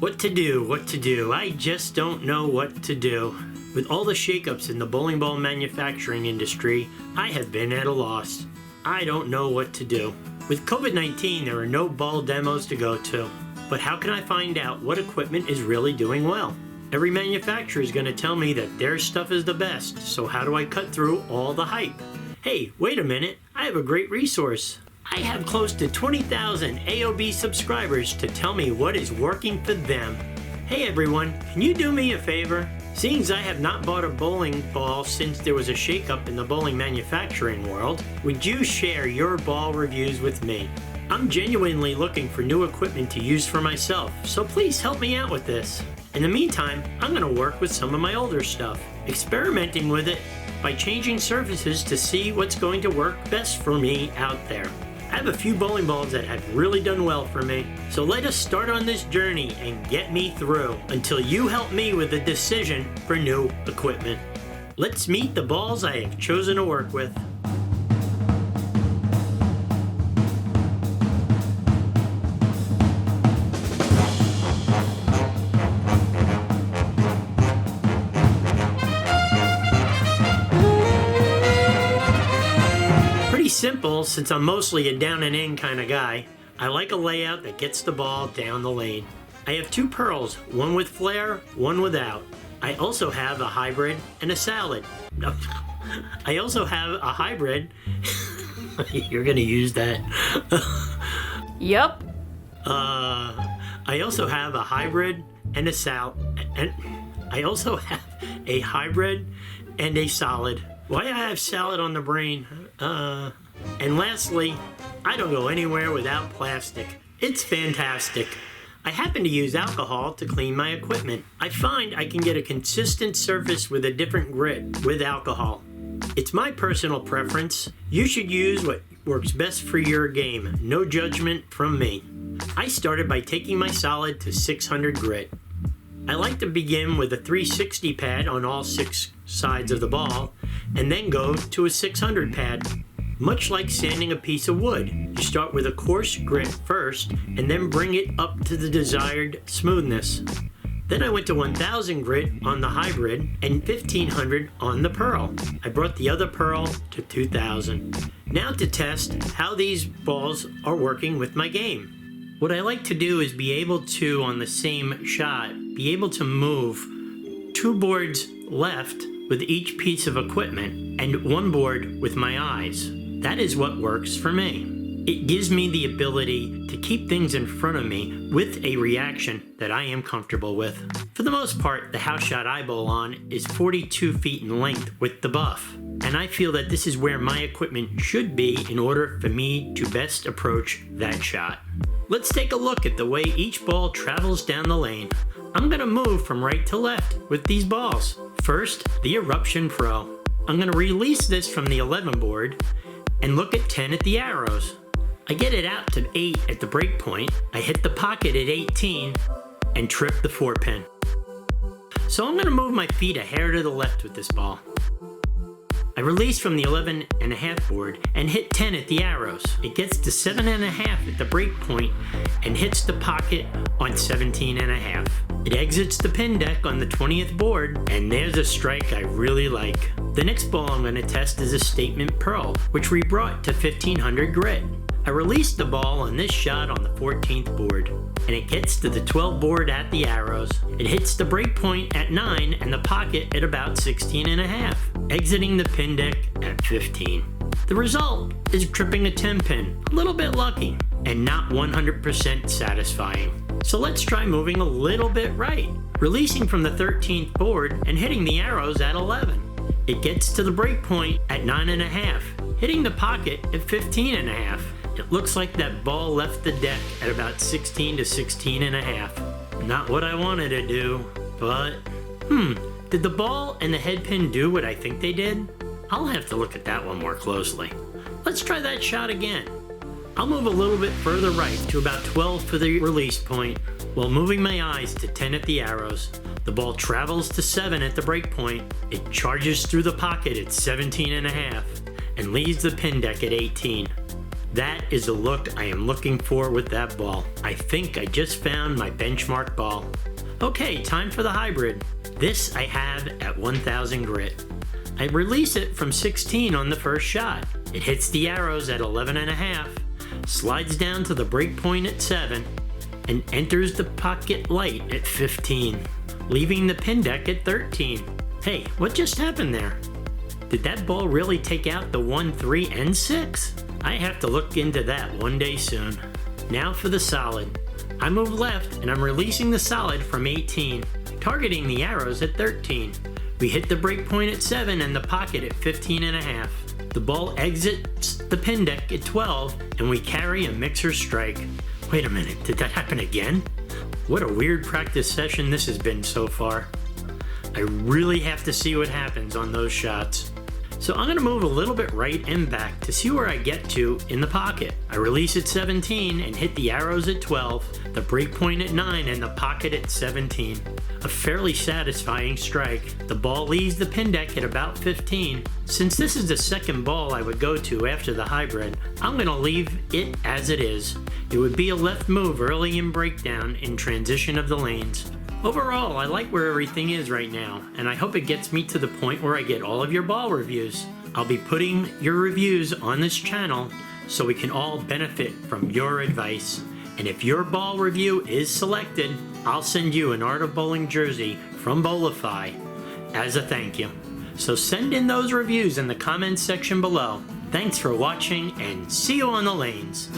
What to do? I just don't know what to do. With all the shakeups in the bowling ball manufacturing industry, I have been at a loss. I don't know what to do. With COVID-19, there are no ball demos to go to. But how can I find out what equipment is really doing well? Every manufacturer is going to tell me that their stuff is the best, so how do I cut through all the hype? Hey, wait a minute, I have a great resource. I have close to 20,000 AOB subscribers to tell me what is working for them. Hey everyone, can you do me a favor? Seeing as I have not bought a bowling ball since there was a shakeup in the bowling manufacturing world, would you share your ball reviews with me? I'm genuinely looking for new equipment to use for myself, so please help me out with this. In the meantime, I'm going to work with some of my older stuff, experimenting with it by changing surfaces to see what's going to work best for me out there. I have a few bowling balls that have really done well for me, so let us start on this journey and get me through until you help me with a decision for new equipment. Let's meet the balls I have chosen to work with. Simple, since I'm mostly a down and in kind of guy. I like a layout that gets the ball down the lane. I have two pearls, one with flare, one without. I also have a hybrid and a salad. I also have a hybrid. You're gonna use that. Yep. I also have a hybrid and a salad. And I also have a hybrid and a solid. Why I have salad on the brain? And lastly, I don't go anywhere without plastic. It's fantastic. I happen to use alcohol to clean my equipment. I find I can get a consistent surface with a different grit with alcohol. It's my personal preference. You should use what works best for your game. No judgment from me. I started by taking my solid to 600 grit. I like to begin with a 360 pad on all 6 sides of the ball, and then go to a 600 pad. Much like sanding a piece of wood, you start with a coarse grit first, and then bring it up to the desired smoothness. Then I went to 1000 grit on the hybrid, and 1500 on the pearl. I brought the other pearl to 2000. Now to test how these balls are working with my game. What I like to do is be able to, on the same shot, be able to move 2 boards left with each piece of equipment and 1 board with my eyes. That is what works for me. It gives me the ability to keep things in front of me with a reaction that I am comfortable with. For the most part, the house shot I bowl on is 42 feet in length with the buff, and I feel that this is where my equipment should be in order for me to best approach that shot. Let's take a look at the way each ball travels down the lane. I'm going to move from right to left with these balls. First, the Eruption Pro. I'm going to release this from the 11 board and look at 10 at the arrows. I get it out to 8 at the break point. I hit the pocket at 18 and trip the 4-pin. So I'm going to move my feet a hair to the left with this ball. I release from the 11.5 board and hit 10 at the arrows. It gets to 7.5 at the break point and hits the pocket on 17.5. It exits the pin deck on the 20th board, and there's a strike I really like. The next ball I'm going to test is a Statement Pearl, which we brought to 1500 grit. I released the ball on this shot on the 14th board, and it gets to the 12th board at the arrows. It hits the break point at 9 and the pocket at about 16.5, exiting the pin deck at 15. The result is tripping a 10 pin, a little bit lucky, and not 100% satisfying. So let's try moving a little bit right, releasing from the 13th board and hitting the arrows at 11. It gets to the break point at 9.5, hitting the pocket at 15.5. It looks like that ball left the deck at about 16 to 16.5. Not what I wanted to do, but did the ball and the head pin do what I think they did? I'll have to look at that one more closely. Let's try that shot again. I'll move a little bit further right to about 12 for the release point, while moving my eyes to 10 at the arrows. The ball travels to 7 at the break point. It charges through the pocket at 17.5 and leaves the pin deck at 18. That is the look I am looking for with that ball. I think I just found my benchmark ball. Okay, time for the hybrid. This I have at 1000 grit. I release it from 16 on the first shot. It hits the arrows at 11.5, slides down to the break point at 7, and enters the pocket light at 15, leaving the pin deck at 13. Hey, what just happened there? Did that ball really take out the 1, 3, and 6? I have to look into that one day soon. Now for the solid. I move left and I'm releasing the solid from 18, targeting the arrows at 13. We hit the break point at 7 and the pocket at 15.5. The ball exits the pin deck at 12 and we carry a mixer strike. Wait a minute, did that happen again? What a weird practice session this has been so far. I really have to see what happens on those shots. So I'm going to move a little bit right and back to see where I get to in the pocket. I release at 17 and hit the arrows at 12, the break point at 9, and the pocket at 17. A fairly satisfying strike. The ball leaves the pin deck at about 15. Since this is the second ball I would go to after the hybrid, I'm going to leave it as it is. It would be a left move early in breakdown in transition of the lanes. Overall, I like where everything is right now, and I hope it gets me to the point where I get all of your ball reviews. I'll be putting your reviews on this channel so we can all benefit from your advice. And if your ball review is selected, I'll send you an Art of Bowling jersey from Bowlify as a thank you. So send in those reviews in the comments section below. Thanks for watching and see you on the lanes.